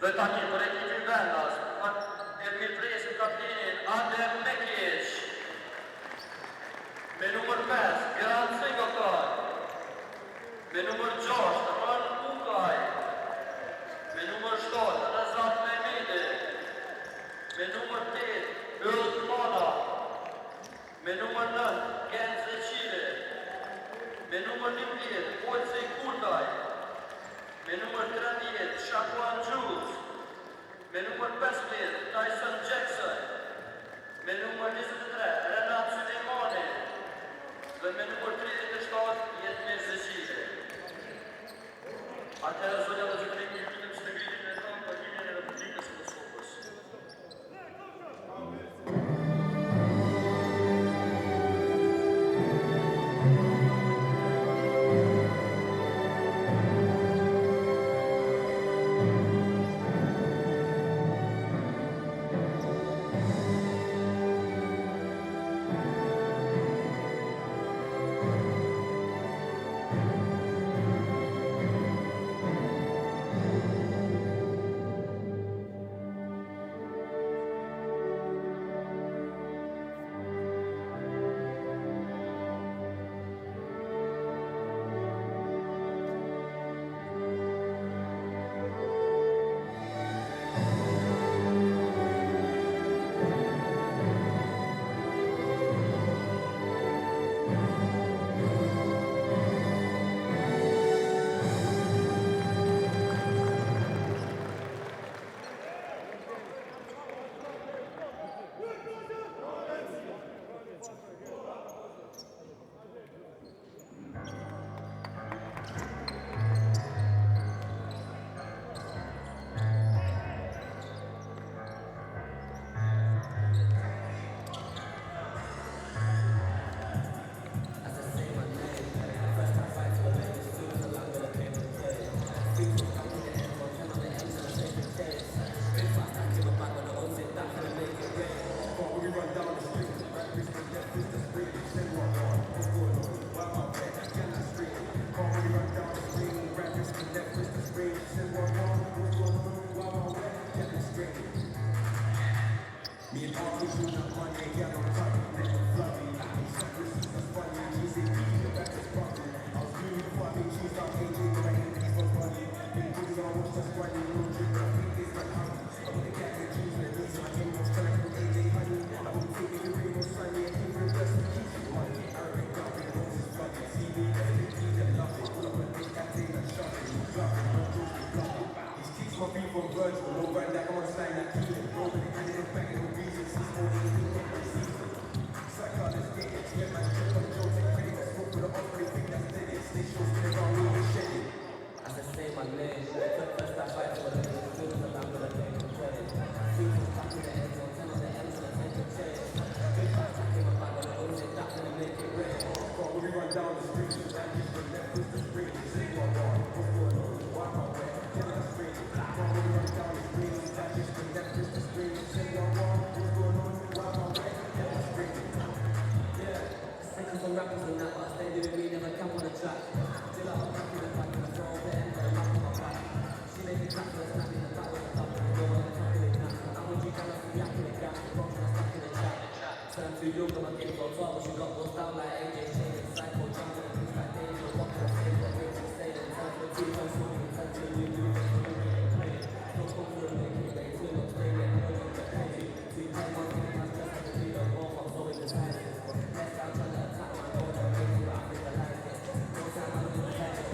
Dhe takim për ekipin vendas, e mirëpresim kapitenin Adem Mekic. Me numër 5, Grand Singleton. Me numër 6, Ron Ukaj. Me numër 7, Razat Mehmedi. Me numër 8, Yll Klana. Me numër 9, Genze Qile. Me numër 11, Ojci Kurtaj. Me numër 13, Shakuan Jules. Me numër 15, Tyson Jackson. Me numër 23, Renat Sulemani. Dhe me numër 37, Jetmir Zeqile. Atëherë zonja dhe zotërinj, ju lutem që të ngritin në ekran takimin e Republikës së Kosovës.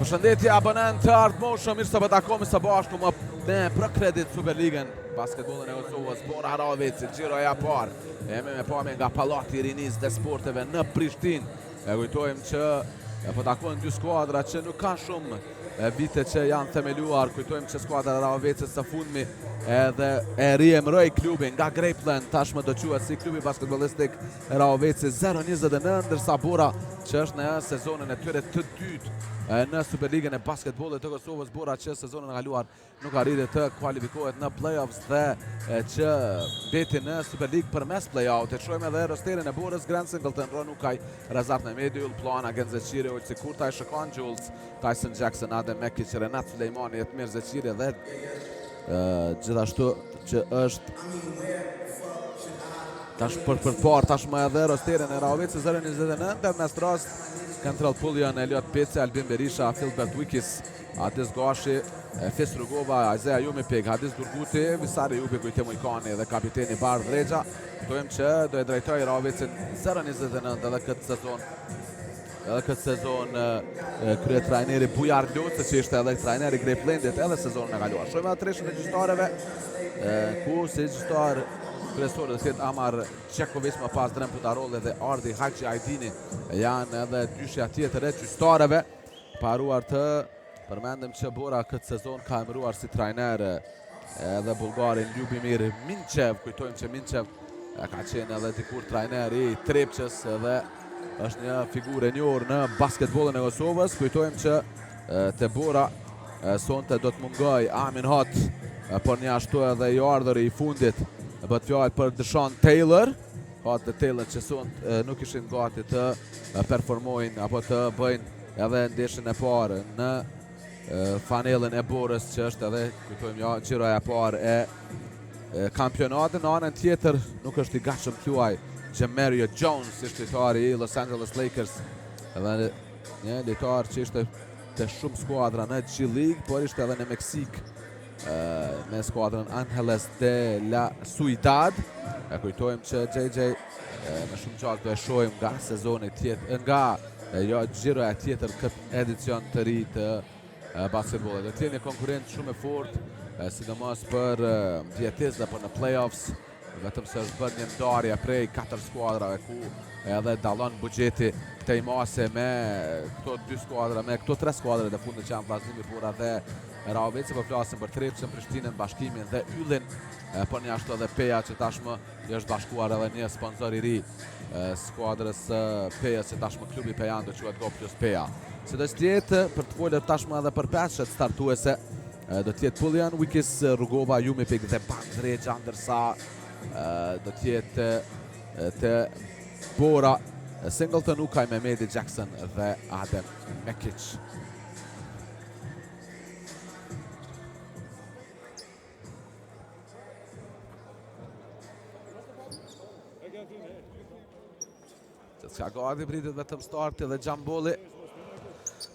Përshëndetje abonent të ardhmoshëm, mirë se po takohemi së bashku me Prokredit Superligën, basketbollin e Kosovës, Bora Haraveci, gjiroja e parë. Jemi me pamje nga Pallati i Rinisë dhe Sporteve në Prishtinë. E kujtojmë që po takohen dy skuadra që nuk kanë shumë vite që janë themeluar. Kujtojmë që skuadra e Haravecit së fundmi edhe e riemëroi klubin nga Grapeland, tashmë do quhet si klubi basketbollistik Haraveci 0-29, ndërsa Bora që është në sezonin e tyre të dytë në Superligën e basketbollit të Kosovës, Bora që sezonën e kaluar nuk arriti të kualifikohet në play-offs dhe që mbeti në Superligë përmes play-outit. Shohim edhe rosterin e Borës: Grand Singleton, Ron Ukaj, Razat Mehmedi, Yll Klana, Genze Qile, Ojci Kurtaj, Shakuan Jules, Tyson Jackson, Adem Mekic, Renat Sulemani, Jetmir Zeqile dhe Gjithashtu që është tash për parë tashmë edhe rosterin e Rahovicës 0-29, Ernest Rost, Kentral Puljan, Eliot Pece, Albin Berisha, Filbert Wikis, Adis Gashi, Fis Rugova, Aizea Jumipeg, Hadis Durguti, Visari Jubi, Kujte Mujkani dhe kapiteni Bardh Regja. Kuptojmë që do e drejtoj Rahovicën 0-29 edhe këtë sezon krye trajneri Bujar Lutës, që ishte edhe trajneri Greplendit edhe sezonin e kaluar. Shohim edhe treshën e gjyqtarëve, ku si gjyqtar kryesorë dhe tjetë Amar Qekovic, më pas Drem Putarolli dhe Ardi Haqi Ajdini janë edhe dyshja tjetër e gjyqtarëve. Paruar të përmendim që Bora këtë sezon ka emëruar si trajner edhe Bullgarin Ljubimir Minqev. Kujtojmë që Minqev ka qenë edhe dikur trajner i Trepçës dhe është një figurë e njohur në basketbollin e Kosovës. Kujtojmë që te Bora sonte do të mungoj Amin Hot, por një ashtu edhe i ardhuri i fundit bëhet fjalë për Deshaun Taylor. Hot dhe Taylor që sonte nuk ishin gati të performojnë apo të bëjnë edhe ndeshjen e parë në fanellën e Borës, që është edhe kujtojmë gjiroja e parë e kampionatit. Në anën tjetër nuk është i gatshëm thuaj Jamario Jones, ishte lojtari i Los Angeles Lakers, edhe një lojtar që ishte të shumë skuadra në G-League, por ishte edhe në Meksik me skuadrën Angeles de la Ciudad. Kujtojmë që JJ në shumë gjatë do e shohim nga sezoni tjetër, nga gjiroja tjetër këtë edicion të ri të basketbollit. Do të jenë një konkurrent shumë e fortë, sidomos për mbjetesë dhe për në playoffs. Vetëm se është bërë një ndarje prej 4 skuadrave ku edhe dallon buxheti këtej mase me këto 2 skuadra, me këto 3 skuadra të fundit që janë vllazëmi Bora dhe Rahovicë, po flasim për Trepçën, Prishtinën, Bashkimin dhe Yllin, por një ashtu edhe Peja që tashmë i është bashkuar edhe një sponsor i ri skuadrës Pejës, që tashmë klubi Pejan do quhet Go Plus Peja. Sidoqë të jetë për të folur tashmë edhe për peshet startuese, do të jetë Puljan, Wikis, Rugova, Jumipeg dhe Bardh Regja, ndërsa do tjetë të Bora Singleton, Ukaj, Mehmedi Jackson dhe Adem Mekic. Që s'ka gati pritet vetëm starti dhe Gjambolli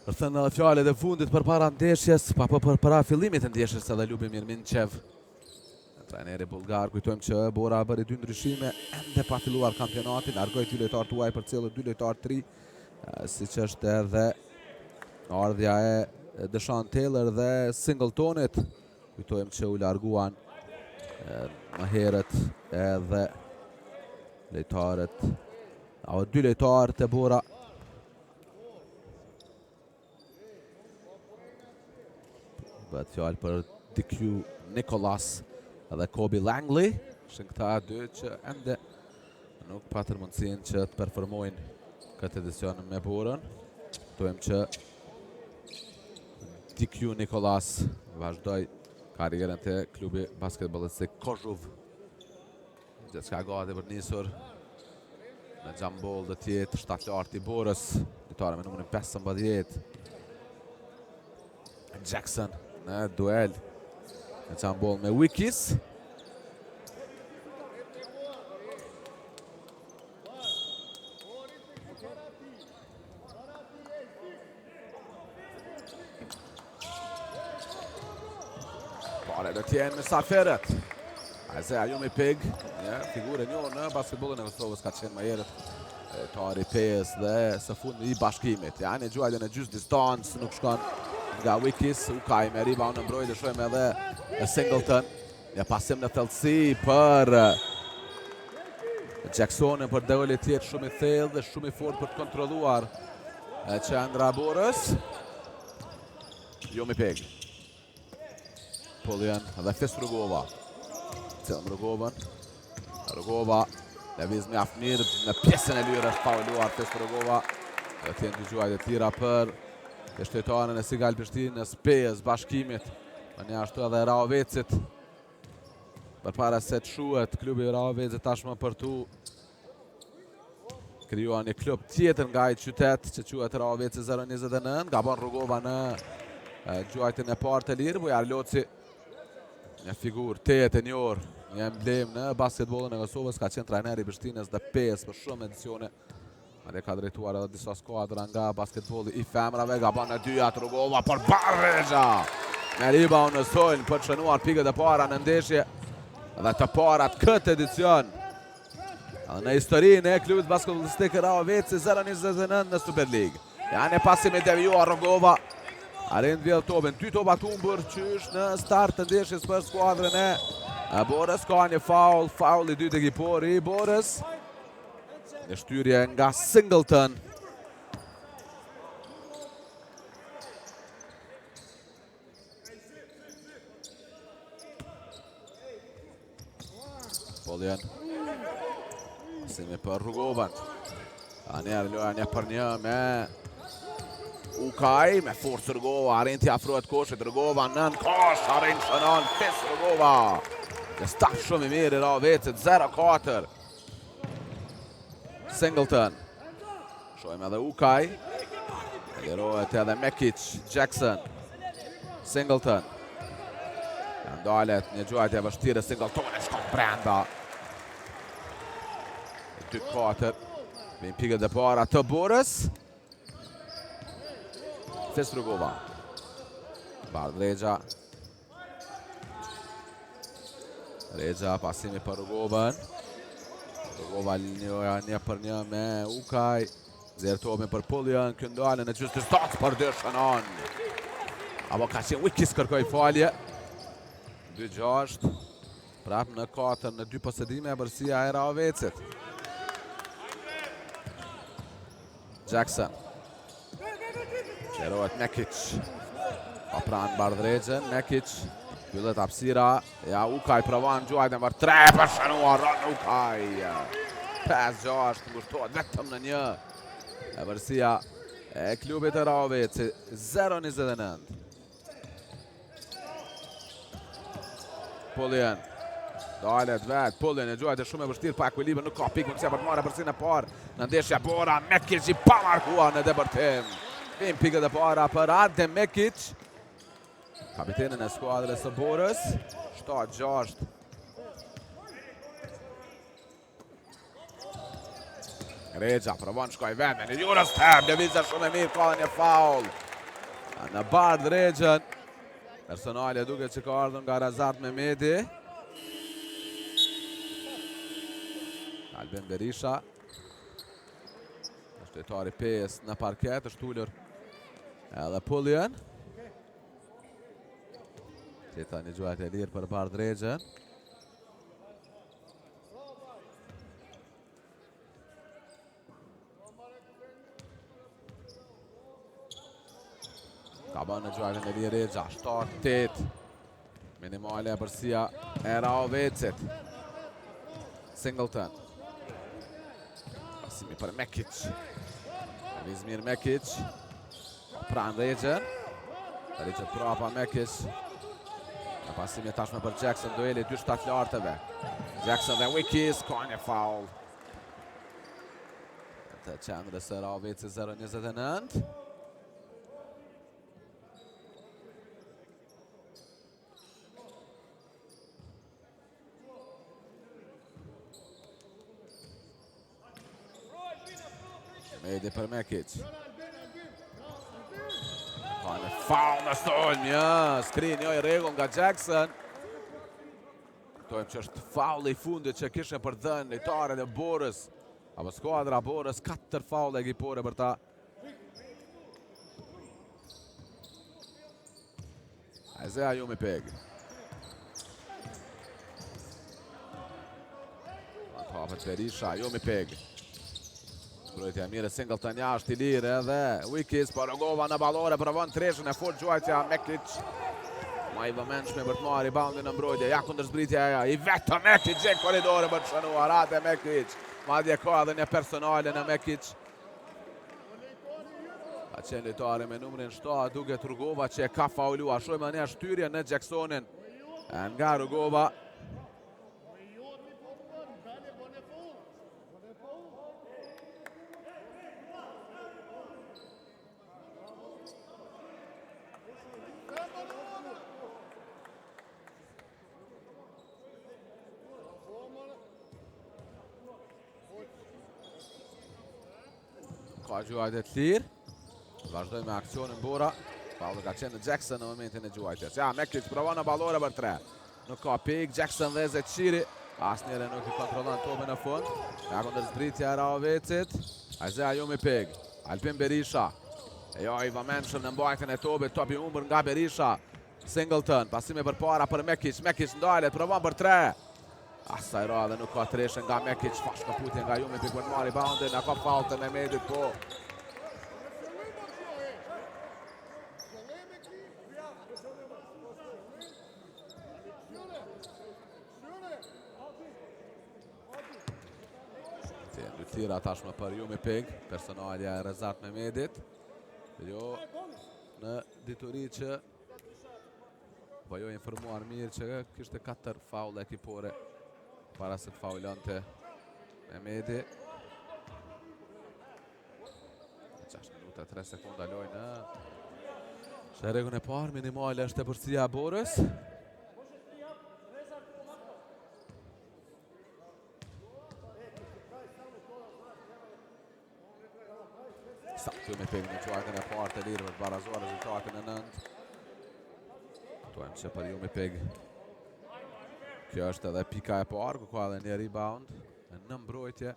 për thënë edhe fjalët e fundit për para ndeshjes, për para fillimit të ndeshjes edhe Ljubimir Minqev, trajneri bullgar. Kujtojmë që Bora bëri 2 ndryshime ende pa filluar kampionatin, largoi 2 lojtar tuaj për cilët 2 lojtar 3, siç është edhe ardhja e Deshaun Taylor dhe Singletonit. Kujtojmë që u larguan më herët edhe lojtarët, apo 2 lojtarë të Bora. Bëhet fjalë për DQ Nicholas edhe Kobe Langley, ishin këta 2 që ende nuk patën mundësinë që të performojnë këtë edicion me Borën. Kujtojmë që DQ Nicholas vazhdoi karrierën te klubi basketbollistik Kozhuv. Gjithçka gati për nisur në Gjamboll, do të jetë shtatlart i Borës, lojtari me numrin 15. Jackson në duel në Gjamboll me Wikis. Pare do t'jenë Saferet. Aizea Jumipeg, një figurë e njohur në basketbollin e Kosovës, ka qenë më herët lojtari i Pejës dhe së fundi i Bashkimit. Ja, një gjuajtje në gjysmë distancë, nuk shkon nga Wikis. Ukaj me rebound në mbrojtje, shohim edhe Singleton. Një pasim në thellësi për Jacksonin, për dëvëllit tjetë shumë i thellë dhe shumë i fortë për të kontrolluar qendra Borës. Jumipeg, Puljan dhe Fis Rugova. Cilëm Rugovën. Rugova lëviz mjaft mirë në pjesën e lirë, është fauluar Fis Rugova. Do të jenë dy gjuajtje tjera për shtetarën e Sigal Prishtinës, Pejës, Bashkimit, një ashtu edhe Rahovicit. Përpara se të shuhet klubi Rahovicit tashmë për tu krijuar një klub tjetër nga ai qytet që quhet Rahovici 0-29. Gabon Rugova në gjuajtjen e parë të lirë. Bujar Loci Një figurë tetë e njohur, një emblem në basketbollin e Kosovës, ka qenë trajneri i Prishtinës dhe PES për shumë edicione. Ade ka drejtuar edhe disa skuadra nga basketbolli i femrave, gabon e dyja Trugova për Barrexha. Me rebound në solën për të shënuar pikët e para në ndeshje dhe të parat këtë edicion. Në historinë e klubit basketbollistik Rahoveci 0-29 në Super League. Janë e pasim e devijuar Rogova. Arend vjell topin, 2 topa të humbur qysh në start të ndeshjes për skuadrën e Borës. Ka një faul i dytë ekipori i Borës. Një shtyrje nga Singleton. Poljen. Pasimi për Rugovan. Aner loja një për një me Ukaj, me forcë Rugova, Arend t'i afrohet koshit, Rugova nën kosh, Arend shënon, pes Rugova. Në staf shumë i mirë i Rahovecit, 0-4. Singleton. Shojmë edhe Ukaj. Lirohet edhe Mekic, Jackson. Singleton. Ndalet një gjuajtje vështirë, Singleton e shkon brenda. 2-4. Vin pikët e para të Borës. Fes Rugova. Bardrexha. Rexha, pasimi për Rugovan. Rugova një për një me Ukaj. Zertomi për Poljen, këndale në gjystë distancë për Dëshanon. Apo ka qenë Wikis kërkoj falje. 2-6. Prap në 4 në 2 posedime e bërësia e Rahovecit. Jackson. Qerohet Mekic. Pa pranë Bardrexhen, Mekic. Byllet hapësira. Ja, Ukaj provon gjuajtjen për 3 për shënuar Ron Ukaj. 5-6 ngushtohet vetëm në 1. E bërësia e klubit e Rahovecit 0-29. Poljen. Dalet vetë, Poljen e gjuajt e shumë e vështirë, pa ekuilibër, nuk ka pikë, mësja për të marrë përsinë e parë. Në ndeshja Bora, Mekic i pa markuar në depërtim. Vim pikët e para për Adem Mekic. Kapitenin e skuadrës së Borës. 7-6. Rexha, provon shkoj vend, në Jurës Term, lëvizja shumë e mirë, ka dhe një faul. Në Bardrexhen. Personale duke që ka ardhur nga Razat Mehmeti. Albin Berisha. Shtetori PES në parket, është ullur edhe Poljen. Qeta një gjuajt e lirë për Bardrexhen. Ka bën në gjuajt e lirë Rexha, 7-8. Minimale e bërësia e Rahovecit. Singleton. Pasimi për Mekic. Vizmir Mekic. Pran Rexhen. Rexhen prapa Mekic. Pasimi tashme për Jackson, dueli 2-7 lartëve. Jackson dhe Wikis, ka një faul. Të qendrës e Rahovecit 0-29. Medi për Mekic. Ka një faul në stolm, ja, skrin jo i rregull nga Jackson. Këtojmë që është faul i fundit që kishe për dhënë lojtarët e Borës. Apo skuadra Borës, 4 faul ekipore për ta. Aizea Jumi Peg. Hapet Berisha, Jumi Peg. Brojtja mire Singleton jashtë i lirë edhe Wikis, për Rugova në balore, provon treshën e fort gjuajtja Mekic. Ma i vëmendshme për të marrë reboundin në mbrojtje, ja kundër zbritja e ja, i vetë Mekic gjekë koridore për të shënuar, atë Mekic. Madje ka edhe një personale në Mekic. Ka qenë lojtari me numrin 7, duke Rugova që e ka faulua. Shojmë një shtyrje në Jacksonin nga Rugova. Ka gjuajtje të lirë. Vazhdoj me aksionin Bora. Paulli ka qenë Jackson në momentin e gjuajtjes. Ja, Mekic provon në ballore për 3. Nuk ka pik, Jackson dhe Zeçiri. Asnjëri nuk i kontrollon topin në fund. Ja kundër zbritja e Raovecit. Ajza Jumi Pig. Alpin Berisha. Jo, i vëmendshëm në mbajtjen e topit, topi humbur nga Berisha. Singleton, pasime përpara për Mekic. Mekic ndalet, provon për 3. Asaj radhe nuk ka treshe nga Mekic, fash kaputje nga Jumi Pig për të marrë reboundin, ka fault e Mehmedit po. Tira tashmë për Jumi Pig, personalja e Rezat Mehmedit. Jo në dituri që jo informuar mirë që kishte 4 faule ekipore para se të faulonte Mehmedi. 6 minuta 3 sekonda loj në shteregun e parë, minimale është e përsia Borës. Jumi Pig në quajtjen e parë të lirë për të barazuar rezultatin e 9. Tuajmë që për Jumi Pig kjo është edhe pika e parë, ku ka edhe një rebound në mbrojtje.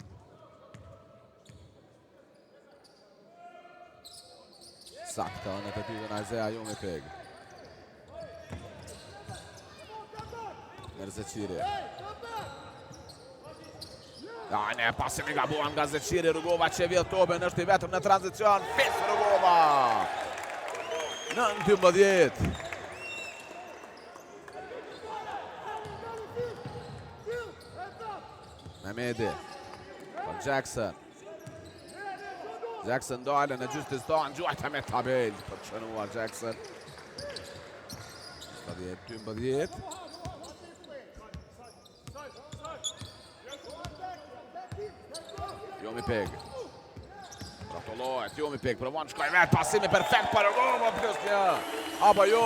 Sakta në të dyve në Ajza Jumi Pig. Zeçiri. Ja, ne pasin i gabuan nga Zeçiri, Rugova që vjedh topin, është i vetëm në tranzicion, fit Rugova! 19. Mehmedi, për Jackson. Jackson dale në gjystis tonë, gjuajta me tabel për qënuar Jackson. 12. Jumi Pig. Rotullohet, Jumi Pig provon shkoj vetë, pasimi perfekt për Rugova plus 1. Apo jo,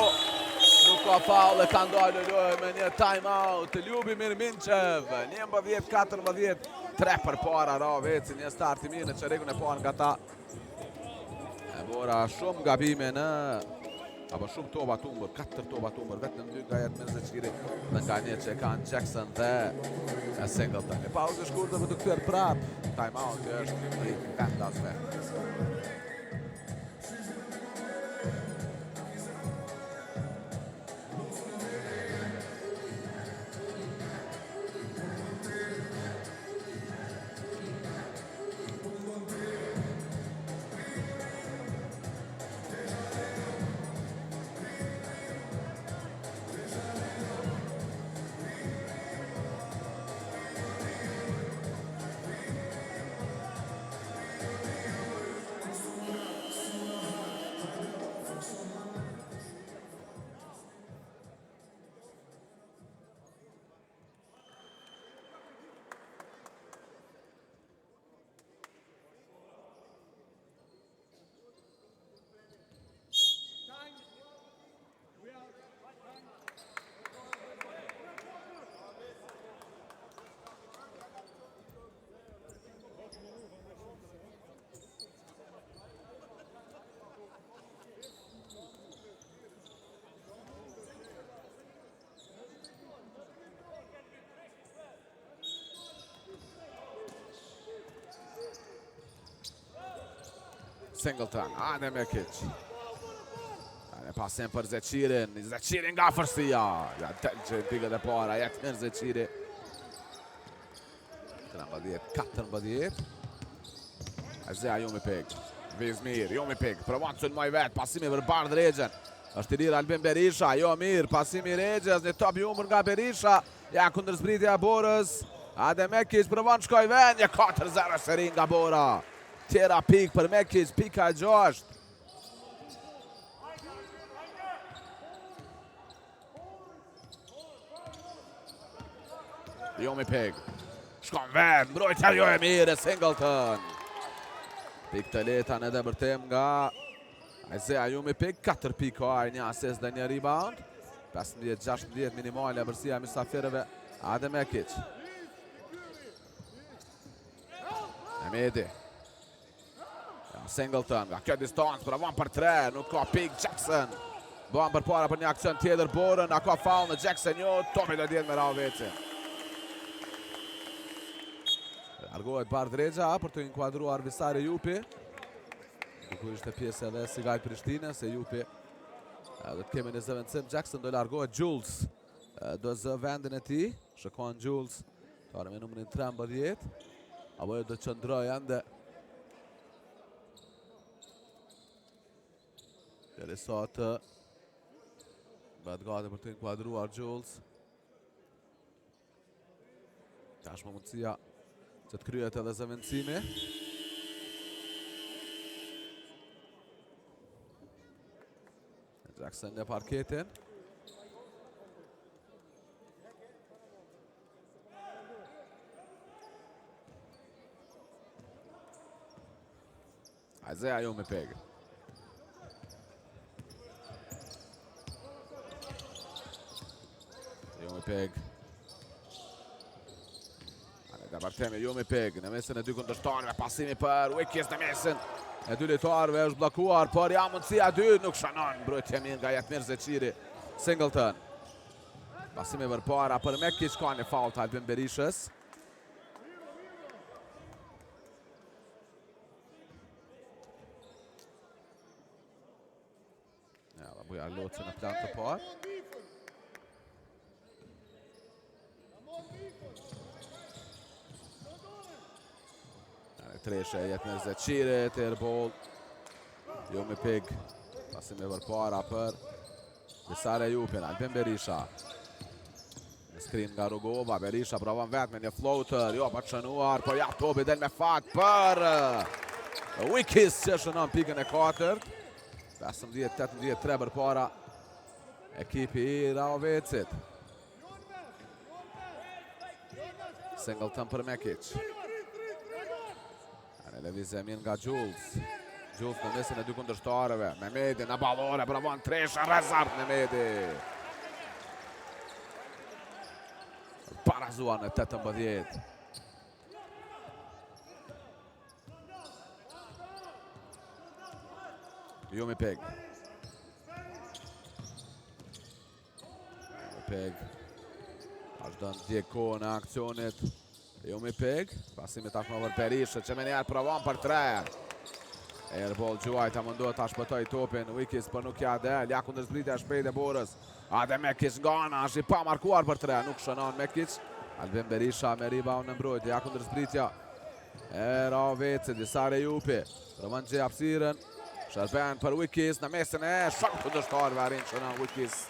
nuk ka faul e ka ndalë lojë me një time out. Ljubi Mirminqev, 11-14, 3 për para Raoveci, një start i mirë në çerekun e parë nga ta. E Bora shumë gabime në apo shumë toba tumbër, 4 toba tumbër, vetëm në 2 nga jetë me Zeçiri dhe nga një që kanë Jackson dhe Singleton. E pauzë shkurtër për të kthyer prap. Time out është i vendasve. Singleton, Adem Mekic. Pasim për Zeçirin, Zeçiri nga fërsia. Ja, që pikët e para, jetë mirë Zeçiri. 13-14. Ajza Jumi Pig. Vizmir, Jumi Pig, provon të sulmoj vetë, pasimi për Bardh Regjen. Është i lirë Albin Berisha, jo mirë, pasimi Regjes, një top i humbur nga Berisha. Ja, kundër zbritja Borës. Adem Mekic, provon shkoj vetë, një 4-0 seri nga Bora. Tjera pik për Mekic, pika e 6. Jumi Pig. Shkon vetë, mbrojtja jo e mirë, Singleton. Pik të leta në dëbërtim nga Ajza Jumi Pig, 4 pika, një asist dhe një rebound. 15-16 minimale vërsia mysafirëve Adem Mekic. Mehmedi. Singleton, nga kjo distancë, provon për 3, nuk ka pik Jackson. Bën përpara për një aksion tjetër Borën, a ka foul në Jackson, jo, topi do t'jetë me Raveci. Largohet Bardregja për të inkuadruar Visare Jupi. Kur ishte pjesë edhe Sigaj Prishtinë, se Jupi do të kemi në zëvendësim. Jackson do largohet, Jules do zë vendin e tij. Shikon Jules, tore me numrin 13. Apo do të qëndroj ende. Derisa të bëhet gati për të inkuadruar Jules. Tashmë mundësia që të kryet edhe zëvendësimi. Jackson në parketin. Isaiah Jomipeg. Jomipeg. Nga partemi Jomipeg në mesin e dy kundërshtarëve, pasimi për Wikis në mesin e dy lojtarëve, është bllokuar, por ja mundësia dy, nuk shënon mbrojtje mirë nga Jetmir Zeqiri. Singleton. Pasimi përpara për Mekic, ka një faul të Albin Berishës. Ja, dhe buja Loci në plan të parë. Treshe Jetmir Zeqiri, airball. Jomipeg, pasimi përpara për Visare Jupin, Albin Berisha. Në skrin nga Rugova, Berisha provon vetë me një floater, jo për qënuar, por ja topi del me fat për Wikis që shënon pikën e 4. 15-18 përpara ekipi i Ravecit. Singleton për Mekic. Levizje mirë nga Jules. Jules në mesin e dy kundërshtarëve. Mehmeti në ballore, provon Tresha, Rezart Mehmeti. Parazuar në 18. Jomipeg. Jomipeg. Vazhdon ndjek kohën e aksionit. Jomipeg, pasimi tashmë për Berishë, që me njerë provon për 3. Airball Gjuajta mundohet ta shpëtoj topin, Wikis për nuk ja del, ja kundër zbritja shpejt e Borës. Ade Mekic Gana, është i pa markuar për 3, nuk shënon Mekic. Albin Berisha me rebound në mbrojtje, ja kundër zbritja e Ravecit, Visare Jupi. Provon gjej hapësirën, shërben për Wikis në mesin e shok kundërshtarëve, arrin shënon Wikis.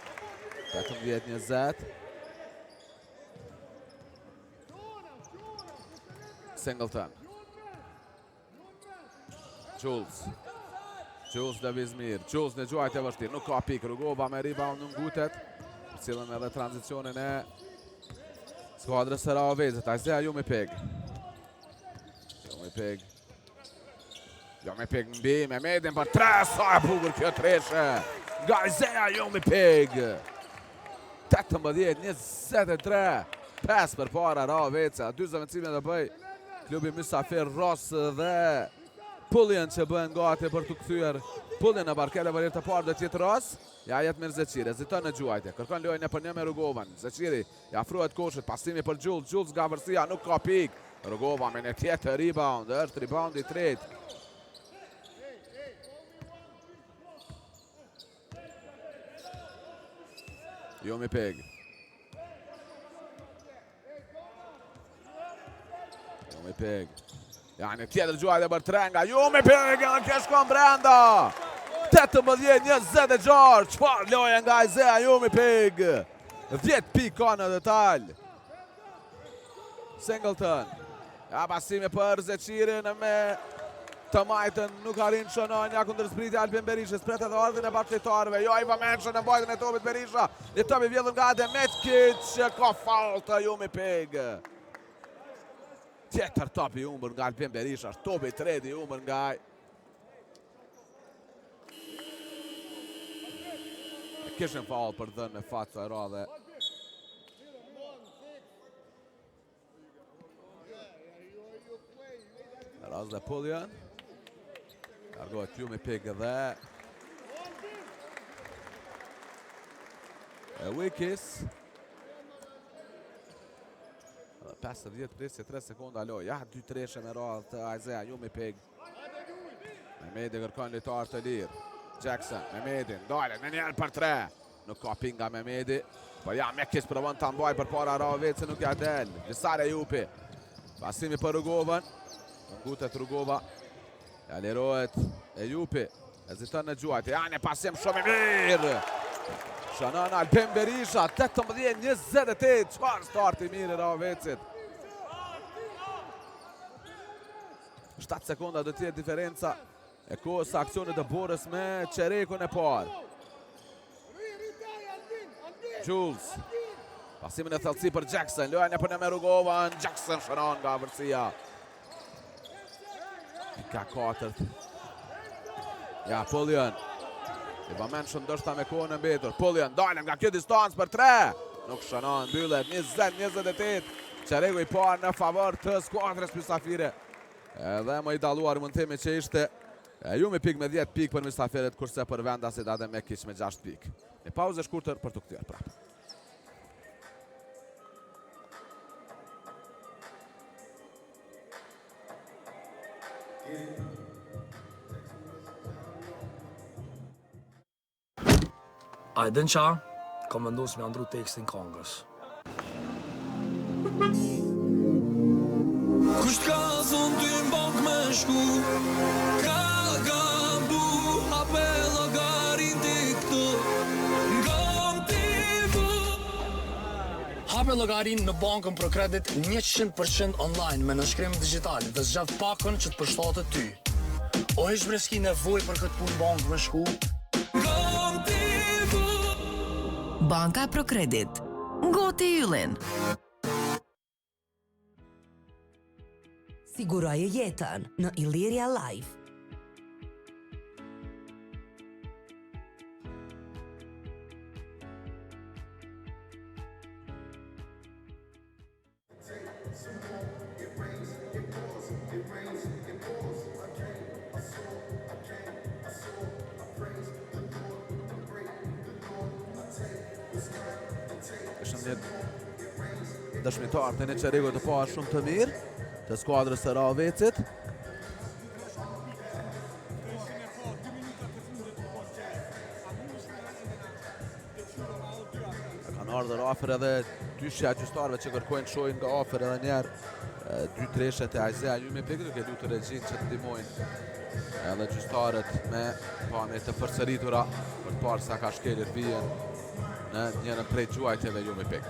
18-20. Singleton. Jules. Jules dhe Vizmir. Jules në gjuajt e vështirë. Nuk ka pik. Rugova me rebound në ngutet. Cilën edhe tranzicionin e skuadrës së Ravecit. Isaiah Jomipeg. Jomipeg mbi. Mehmetin për 3. Sa e bukur kjo Treshe. Nga Isaiah Jomipeg. 18-23. 5 për para Ravecit. 2 zëvendësime dhe bëj klubi Mysafir Ros dhe Pullian që bëhen gati për të kthyer. Pullian në parket e vërir të parë dhe tjetë Ros. Ja Jetmir Zeqiri, heziton në gjuajtje. Kërkon lojën e për një me Rugovan. Zeqiri ja afrohet koshit, pasimi për Jules. Jules nga vërsia, nuk ka pik. Rugova me një tjetër rebound, është rebound i tretë. Jomipeg. Jomipeg. Ja një tjetër gjuajtje për 3 nga Jomipeg, në keshkon brenda. 18-26, çfarë loje nga Isaiah Jomipeg. 10 pik ka në detalj. Singleton. Ja pasimi për Zeqirin me të majtën, nuk arrin shënon, ja kundër zbritja Albin Berishës, pretet dhe ardhin e bashkëtarëve. Jo i vëmenshën e mbajtën e topit Berisha. Një topi vjedhën nga Mekic, që ka faul të Jomipeg. Tjetër topi humbur nga Albin Berisha, topi i tretë i humbur nga kishin faul për dhënë me fat të radhe. Raz dhe Pullian. Largohet Jumi Pig dhe Wikis. 50 presje 3 sekonda loj. Ja 2-3 me radhë të Ajzea. Jumi Pig. Mehmedi kërkon lojtar të lirë. Jackson, Mehmedi, ndalën në njerë për 3. Nuk ka pinga Mehmedi. Por ja, Mekic provon të mbaj për para Ravec se nuk ja del. Visare Jupi. Pasimi për Rugovën. Ngutet Rugova. Ja lirohet e Jupi. Eziton në gjuajt. Ja një pasim shumë i mirë. Shanan Albin Berisha, 18-28. Qfar start i mirë i Ravecit. 7 sekonda do tjetë diferenca e kohës së aksionit të Borës me Qerekun e parë. Jules. Pasimin e thellësi për Jackson. Lojanja për në me Rugovan. Jackson shënon nga vërësia. Pika 4. Ja, Pullion. I bamen shumë dërshta me kohën e mbetur. Pullion, dalën nga kjo distancë për 3. Nuk shënon, mbyllet 20-28. Qereku i parë në favor të skuadrës Mysafire. Edhe më i daluar mund themi që ishte Jumi Pig me 10 pik për Mysafiret, kurse për vendasit Adem Mekic me 6 pik. Një pauzë shkurtër për të kthyer prapë. Ajden qa, kam vendosur me andru tekstin këngës. Kusht ka zonë ty m'bank me shku, ka gambu, hape logarin t'i këtu, ngam t'i bu. Hape logarin në bankën ProCredit 100% online me nënshkrim digital dhe zgjat pakën që të përshtatet ty. O ish breski nevoj për këtë punë bank me shku, ngam t'i bu. Banka ProCredit. Goti yllin. Siguroje jetën në Illyria Life. Ishëm një dëshmitar të një Qereku të parë shumë të mirë të skuadrës të Ravecit. Kanë ardhur afër edhe dyshja gjystarëve që kërkojnë shojnë nga afër edhe njerë 2-3 e Ajzea Jumi Pig, duke lutur regjin që të ndihmojnë edhe gjystarët me pamje të përsëritura për parë sa ka shkelir vijen në njërën prej gjuajtjeve Jumi Pig.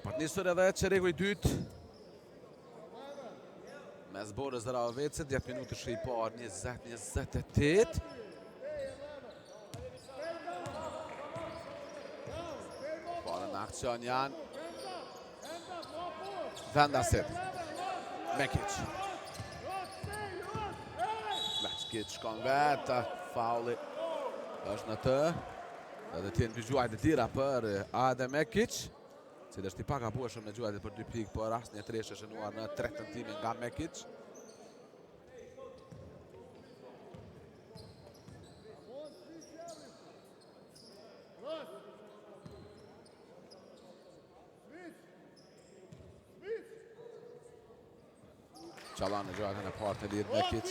Pat nisur edhe Qereku i dytë mes Borës dhe Ravecit, 10 minutë shi i parë, 20-28. Parë në akcion janë vendasit. Mekic. Mekic shkon vetë, fauli është në të. Dhe tjenë dy gjuajt e tira për Adem Mekic, cili është i pak abueshëm në gjuajt për 2 pikë, por asnjë treshe shënuar në 3 tentimin nga Mekic. Çalan në gjuajtën e parë të lirë Mekic.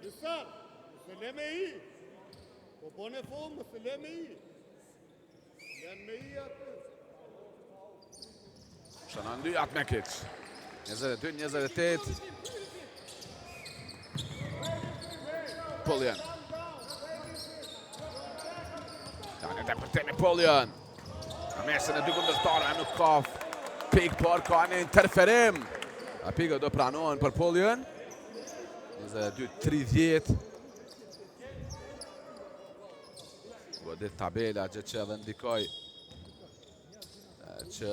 Lësar, se le me i. Po bone fomë, se le me i. Janë me i atë. Shënon dyjat Mekic. 22-28. Pullion. Gjuajt e për temi Polion. Në mesin e dy kundërshtarëve nuk ka pik, por ka një interferim. A pikët do pranohen për Polion. 22-30. Godit tabela gjë që edhe ndikoj që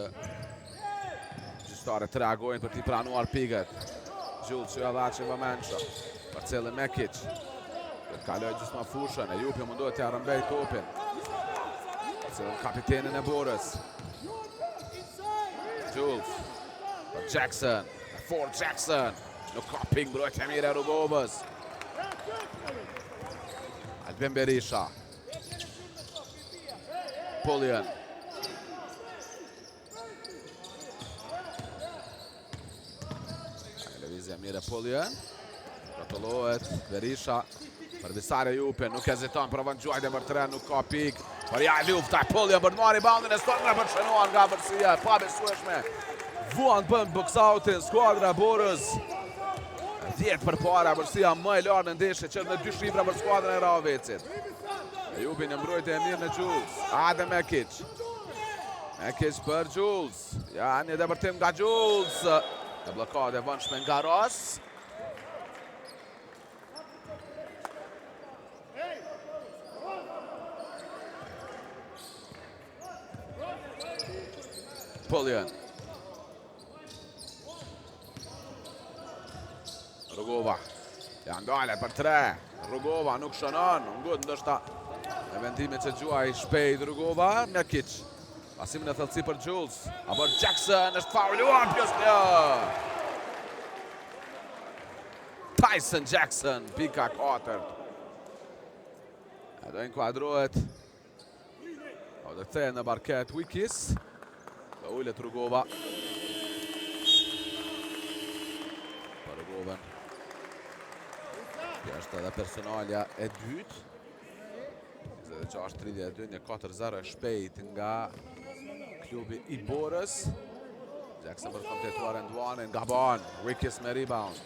gjyqtarët të reagojnë për t'i pranuar pikët. Jules që edhe që vëmenqë. Marceli Mekic. Këtë kaloj gjysma fushën. E Jupi mundohet t'ja rëmbej topin. Marceli kapitenin e Borës. Jules. Për Jackson. Ford Jackson. Nuk ka ping mbrojtja mire e Rugovës. Albin Berisha. Polion. Televizja mire Polion. Rotolohet Berisha. Për Visare Jupe nuk heziton, provon Gjuajt e për tren, nuk ka pik. Por ja lufta Polion për të marrë bandin e stonëra për shënuar nga vërsia. Pa besueshme. Vuan bën box-outin skuadra Borës. 10 për para, vërsia më e lartë në ndeshje, që në 2 shifra për skuadrën e Ravecit. Jupi në mbrojtje e mirë në Jules. Adem Mekic. Mekic për Jules. Ja, një depërtim nga Jules. Në blokade vëndshme nga Ross. Polion. Rugova. Ja ndale për 3. Rugova nuk shënon. Ngut ndështa e vendime që gjuaj shpejt Rugova. Mekic. Pasimin e thellësi për Jules. A për Jackson është fauluar pjës një. Tyson Jackson. Pika 4. E do inkuadrohet. O dhe the në barket Wikis. Dhe ujlet Rugova. Për Rugoven. Kjo është edhe personalja e dytë. 26-32, një 4-0 shpejt nga klubi i Borës. Jackson për kompletuar Enduanin, Gabon, Wikis me rebound.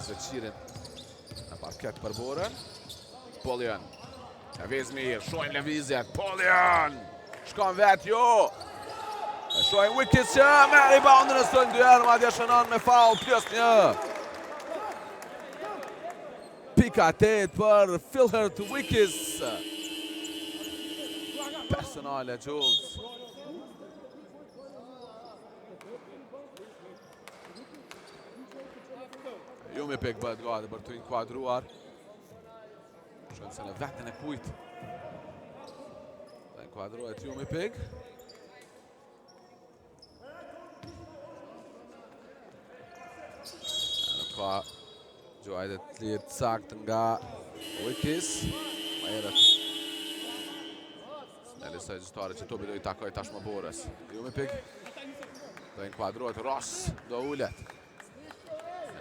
Zveqirin në parket për Borën. Polion. Lëviz mirë, shojnë lëvizjet. Polion! Shkon vet, jo! E shojnë Wikis që me reboundin e stojnë 2 herë, madje shënon me foul plus 1. Pika 8 për Filhert Wikis. Personale Jules. Jumi pik bëhet gati për të inkuadruar. Shënë në vetën e kujt. Dhe inkuadrohet Jumi pik. Nuk ka Gjuajt e të lirë sakt nga Wikis. Ma erët. Në lisoj gjystare që topi do i takoj tashmë Borës. Jumi pik. Do inkuadrohet Ross. Do ullet.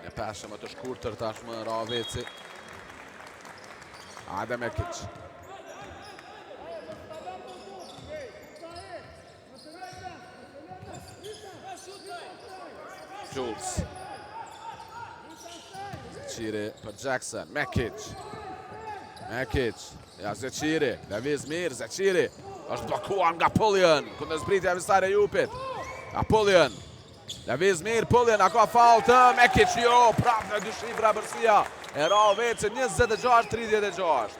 Në peshë më të shkurtër tashmë Raveci. Adem Mekic. Jules. Zeqiri për Jackson. Mekic. Mekic. Ja Zeqiri. Lëviz mirë. Zeqiri. Është blokuar nga Polion. Këndë zbritja Visare Jupit. Nga Polion. Lëviz mirë. Polion. A ka faul të Mekic. Jo. Prap në 2 shifra bërësia. E Raveci 26-36.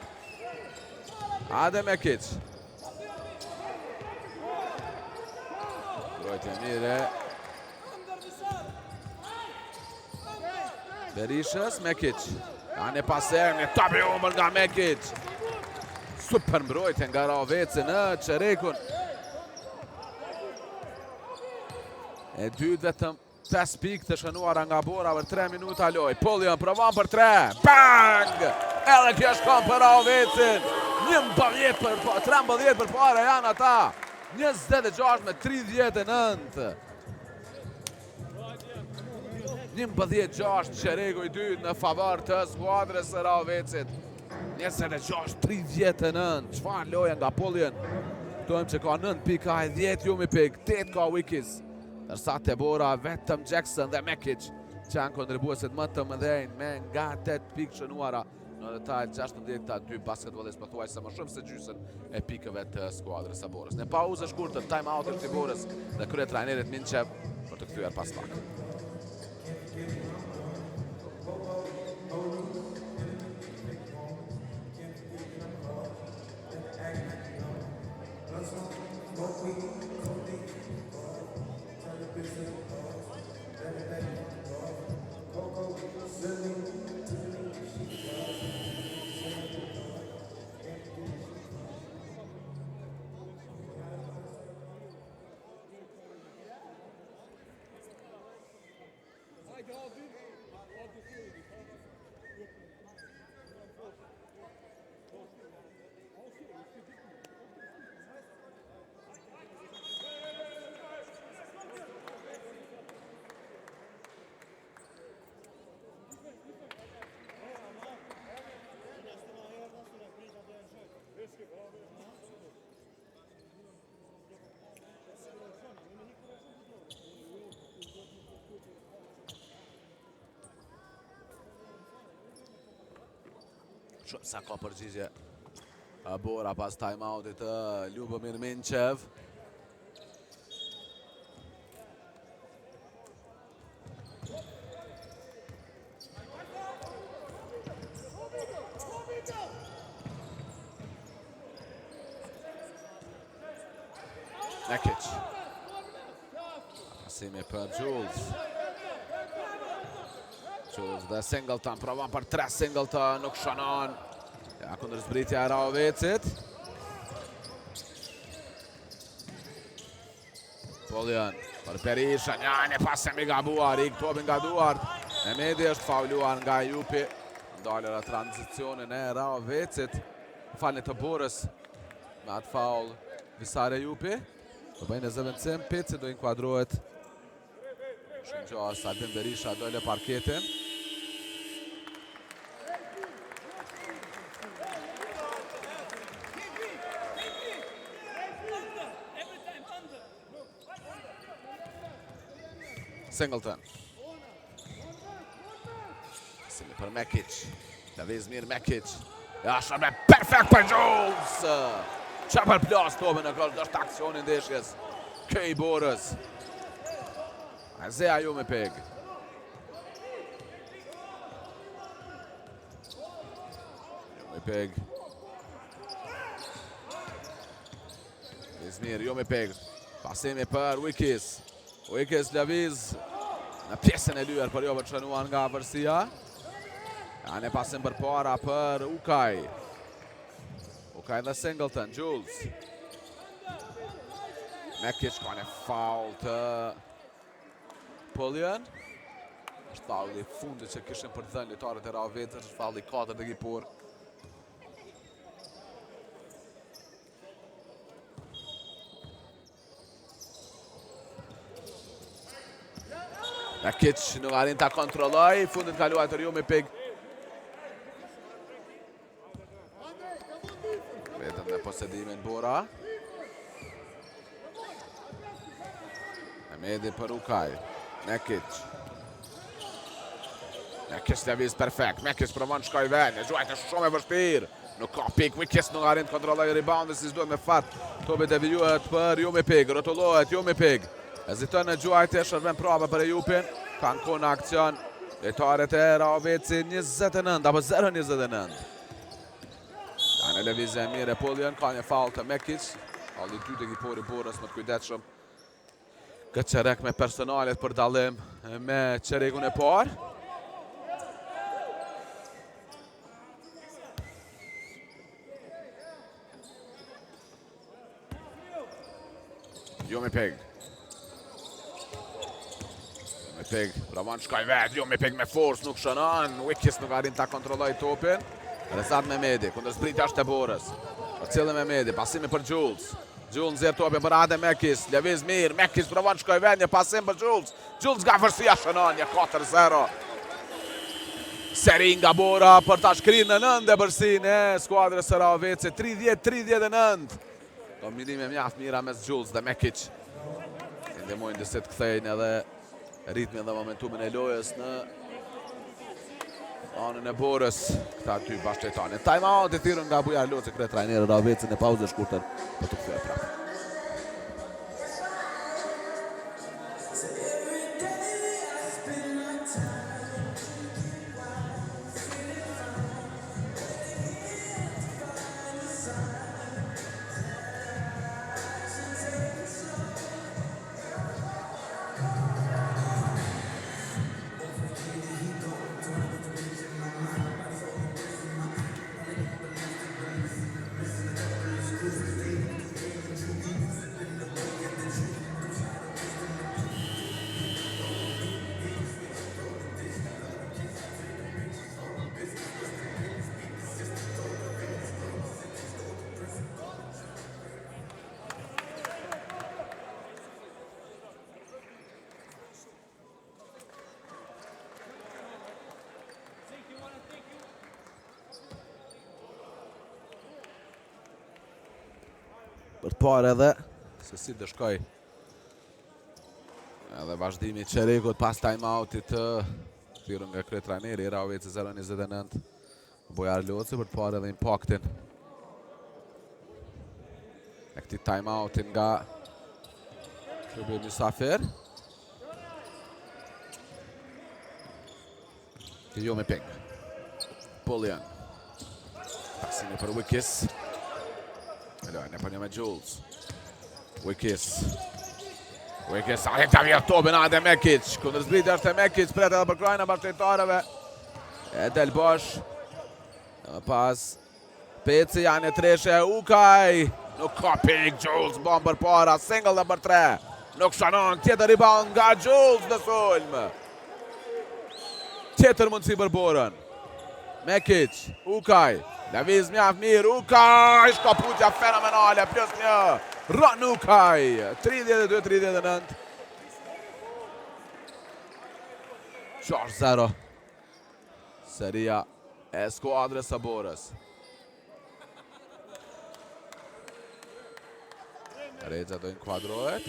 Adem Mekic. Mbrojtje mire. Berishës, Mekic. Ja një paser, një topi umër nga Mekic. Super mbrojtje nga Raveci në Qerekun. E dytë vetëm 5 pikë të shënuara nga Bora për 3 minuta loj. Polion provon për 3. Bang! Edhe kjo shkon për Ravecin. 13 për para janë ata. 26-39. 11-6 Qereku i dytë në favor të skuadrës së Ravecit. 26-39. Çfarë loja nga Polion. Tojmë që ka 9 pika e 10 Jumi pik. 8 ka Wikis. Nërsa të Bora vetëm Jackson dhe Mekic që janë kontribuesit më të mëdhenj me nga 8 pikë shënuara në detaj 62 basketbolist pothuajse më shumë se gjysën e pikëve të skuadrës së Borës. Në pauzë shkurtër, time-out të Borës dhe krye trajnerit Minçev për të kthyer pas pak. Shumë sa ka përgjigje Bora pas time-outit të Ljubomir Minçev. Nekic. Pasimi për Jules. Jules dhe Singleton, provan për 3 Singleton, nuk shënon. Ja, kundër zbritja e Raovecit. Poljan për Perisha, një pasem i gabuar, i këtobin nga Duart. Mehmedi është fauluar nga Jupi. Ndalër e tranzicionin e Raovecit. Falni të Borës me atë faul Visare Jupi. Do bëjnë e zëvendësim, Peci do inkuadrohet. Shumë gjas, Albin Berisha dole parketin. Singleton. Simi për Mekic. Lëviz mirë Mekic. Ja, shumë perfekt për Jules. Qa për plas tobe në kërë, është aksionin ndeshjes. Këj Borës. Azea ju me peg. Ju me peg. Izmir, ju me peg. Pasimi për Wikis. Wikis lëviz në pjesën e lyer për jo për qënuan nga vërsia. Ja, ne pasim për para për Ukaj. Ukaj dhe Singleton, Jules. Mekic ka një faul të Poljan. Është faul i fundit që kishin për dhënë lojtarët e Raovecit, është faul i 4 të ekipor. Mekic nuk arrin ta kontrolloj, fundit kaluar të Ju me peg. Vetëm në posedimin Bora. Mehmedi për Ukaj. Mekic. Mekic lëviz perfekt. Mekic provon të shkojë ven. Gjuajt është shumë e vështirë. Nuk ka pik, Wikis nuk arrin të kontrolloj reboundin si s'duhet me fat. Topi devijuhet për Ju me peg, rotullohet Ju me peg. Heziton në Gjuajt e shërben prapa për Jupin. Kanë kohë në akcion. Lojtarët e Raovecit 29 apo 0-29. Kanë lëvizje mirë e Poljan, ka një faul të Mekic. Falli 2 të ekipori Borës më të kujdesshëm. Këtë qerek me personalet për dallim me qerekun e parë. Jo me peg. Peg, provon shkoj vet, Jo me peg me forcë, nuk shënon. Wikis nuk arrin ta kontrolloj topin. Rezat Mehmedi, kundër zbritja është e Borës. Për cilën Mehmedi, pasimi për Jules. Jules nxjerr topin për Adem Mekis, lëviz mirë, Mekis provon shkoj vet, një pasim për Jules. Jules nga vërsia shënon, një 4-0. Seri nga Bora për ta shkrirë në 9 bërsin e skuadrës së Raovecit, 30-39. Dominime mjaft mira mes Jules dhe Mekic. Ndihmojnë disi të kthejnë edhe ritmin dhe momentumin e lojës në anën e Borës, këta dy bashkëtejtane. Time-out i thirrur nga Bujar Loçi, krye trajneri Ravecin e pauzës shkurtër për të kthyer prapë. Për të parë edhe se si të shkoj edhe vazhdimi i Çerikut pas time-outit të thirrur nga krye trajneri Raveci 0-29 Bujar Loçi, për të parë edhe impaktin e këtij time-outi nga klubi mysafir. Jo me ping. Pullian. Pasimi për Wikis. Lojnë e për një me Jules. Wikis. Arrit të vjerë topin ande Mekic. Kundër zbritja është e Mekic, pret edhe për krajnë bashkëtarëve. E del bosh. Pas Peci janë e treshe Ukaj. Nuk ka pik Jules, bom për para, single dhe për 3. Nuk shanon, tjetër rebound nga Jules në sulm. Tjetër mundësi për Borën. Mekic, Ukaj. Lëviz mjaft mirë, Ukaj, shkaputja fenomenale, plus 1, Ron Ukaj, 32-39. 6-0. Seria e skuadrës së Borës. Rexha do inkuadrohet.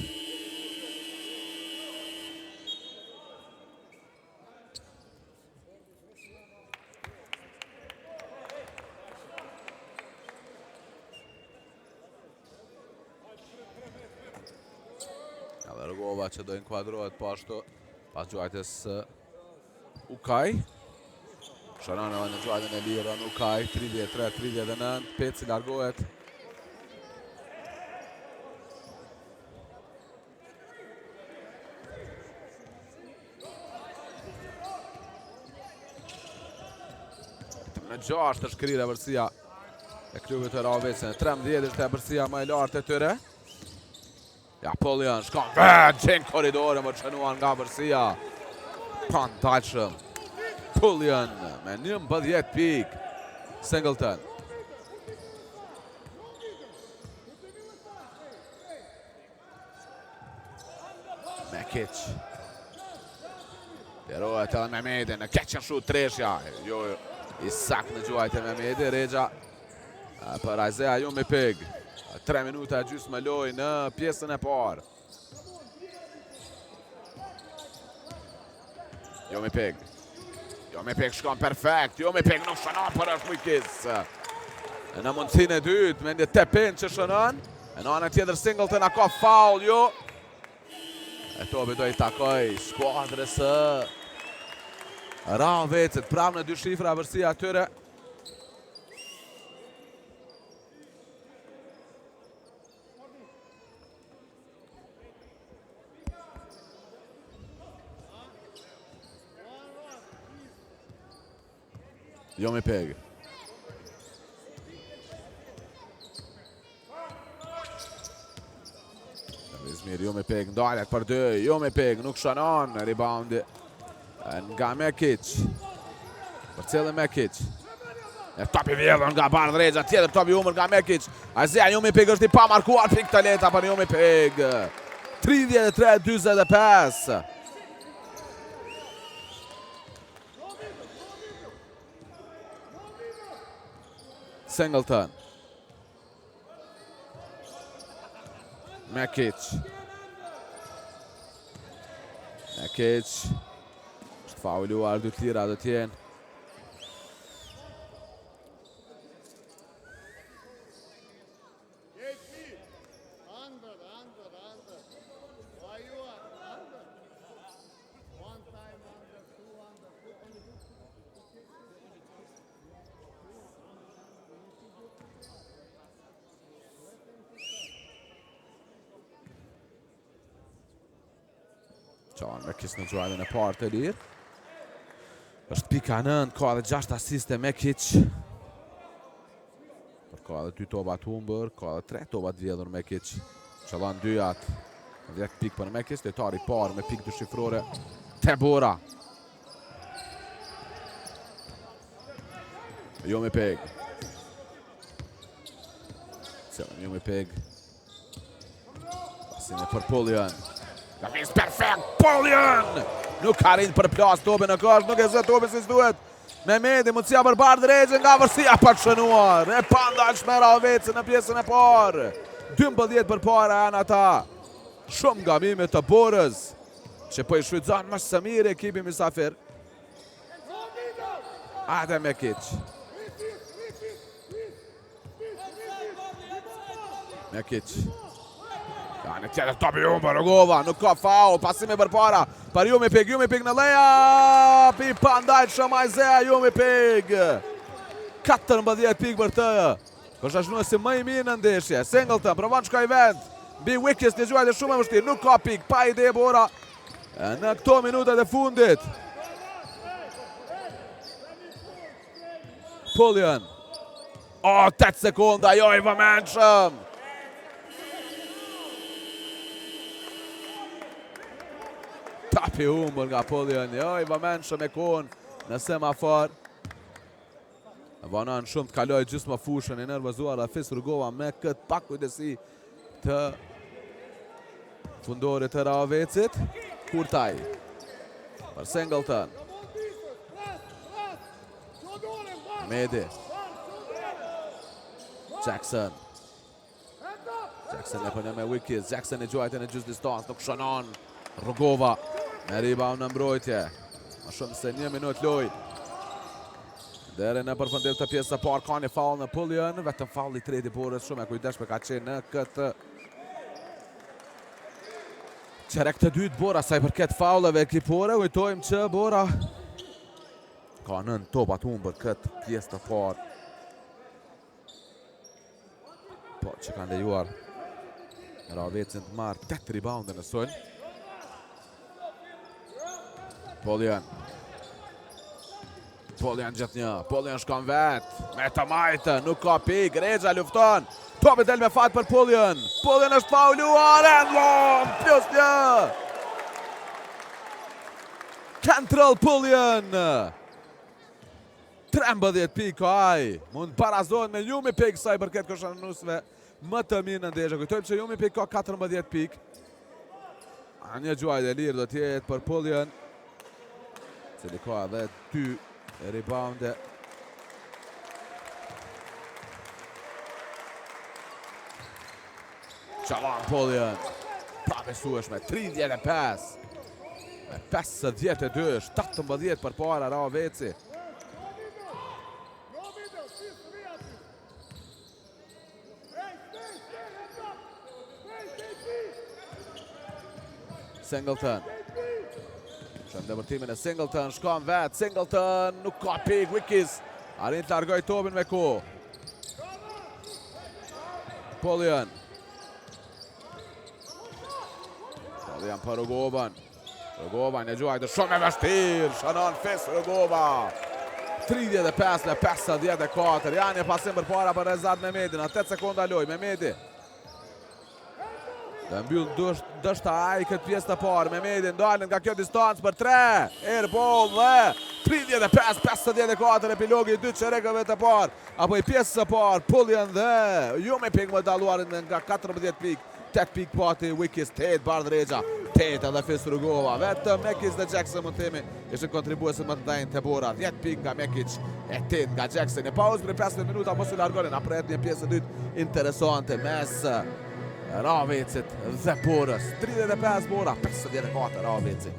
Rogova që do inkuadrohet po ashtu pas gjuajtjes Ukaj. Sharon edhe në gjuajtjen e lirë Ukaj, 33-39, Peci largohet. Në 6 është kryer vërsia e klubit të Ravecit, 13 është vërsia më e lartë e tyre. Ja, Pullian shkon vetë gjenë koridore më qënuan nga vërsia. Pantaqëm. Pullian me 11 pik. Singleton. Mekic. Derohet edhe Mehmeti në catch and shoot treshja. Jo, i sak në gjuajt e Mehmeti. Rexha për Isaiah Jumipig. 3 minuta gjysmë me lojë në pjesën e parë. Jumipig shkon perfekt. Jumipig nuk shënon për është Wikis. Në mundësinë e dytë, me një tap-in që shënon. Në anën tjetër Singleton a ka foul, jo. E topi do i takoj skuadrës së Ravecit. Prapë në 2 shifra vërsia atyre. Jumipig. Izmir, Jumipig ndalet për 2. Jumipig nuk shënon, rebound nga Mekic. Përcjellë Mekic. E topi vjedhur nga Bardh Rexha, tjetër topi humër nga Mekic. Isaiah Jumipig është i pamarkuar, pik talenta për Jumipig. 33-45. Singleton. Mekic. Është fauluar 2 tira do t'jenë Çalan Mekic në gjuajtën e parë të lirë. Është pika 9, ka edhe 6 asiste Mekic. Ka edhe 2 topa të humbur, ka edhe 3 topa të vjedhur Mekic. Çalan dyjat. 10 pik për Mekic, lojtari i parë me pik dyshifrore Tebora. Jumi Peg. Jumi Peg. Pasin e për Pullian. Gamis perfekt, Pullian! Nuk ka rinë për plas topin në kosh, nuk e zë topin si s'duhet. Mehmeti mundësia për Bardh Rexhin nga vërsia pa të shënuar. E pandalshme Raveci në pjesën e parë. 12 për para janë ata. Shumë gamime të Borës, që po i shfrytëzon më së miri ekipi mysafir. Ate Mekic. Mekic. Ja, në tjetër topi humbur Rugova, nuk ka faul, pasimi për para. Për Jumi Peg në leja, pi pandalshëm Ajzea Jumi Peg. 14 pik për të. Kështë ashtuesi më i mirë në ndeshje. Singleton, provon shkoj vend. Bi Wickes një gjuajtë shumë e vështirë, nuk ka pik, pa ide Bora në këto minutat e fundit. Pullian. 8 sekunda, jo i vëmendshëm. Tapi humbur nga Pullian, jo i vëmendshëm e kon në semafor. Vanon shumë të kaloj gjysmë fushën e nervozuar Rafis Rugova me këtë pak kujdesi të fundorit të Ravecit. Kurtaj për Singleton. Mehmeti. Jackson e përnë me Wickes. Jackson e gjuajtë në gjysë distancë, nuk shënon Rugova me rebound në mbrojtje. Ma shumë se 1 minut loj. Dere në përfundim të pjesë së parë ka një faul në Pullian, vetëm faul i tretë i Borës, shumë e kujdeshme ka qenë në këtë qerek të dytë Bora sa i përket fauleve ekipore. Kujtojmë që Bora ka 9 topa të humbur këtë pjesë të parë. Po që kanë lejuar Ravecin të marrë 8 rebounde në sulm. Pullian gjithë një, Pullian shkon vetë, me të majtë, nuk ka pik, Rexha lufton, topi del me fat për Pullian, Pullian është fauluar, Enlom, +1! Cantrell Pullian, 13 pik ka aj, mund parazohen me Jumi Peg sa i përket këshanusve më të mirë në ndeshje. Kujtojmë që Jumi Peg ka 14 pik, një gjuajtë e lirë do t'jetë për Pullian, cili ka edhe 2 rebounde. Çalan Pullian, pabesueshme, 35. Me 52, 17 për para Raveci. Singleton. Shumë dëvërtimin e Singleton, shkon vetë, Singleton nuk ka pik, Wickes arrin të largoj topin me ko. Pullian për Rugovan. Rugovan e gjuajtë shumë e vështirë, shënon fis Rugova. 35 në 54, janë një pasim për para për Rezat Mehmeti, në 8 sekonda loj, Mehmeti. Dhe mbyll dështa aj këtë pjesë të parë. Mehmeti ndalën nga kjo distancë për 3. Airball dhe 35-54 epilogi i 2 qerekëve të parë. Apo i pjesë të parë, Pullian dhe Jumi Peg më daluarin nga 14 pik. 8 pik pati Wickes, 8 Bardh Rexha, 8 edhe Fis Rugova. Vetëm Mekic dhe Jackson mund themi ishin kontribuesit më të dajnë të Bora. 10 pik nga Mekic e 8 nga Jackson. E pauzë për 15 minuta mos u largonin. A përret një pjesë dytë interesante mes Ravecit dhe Borës. 35 Bora, 54 Raveci.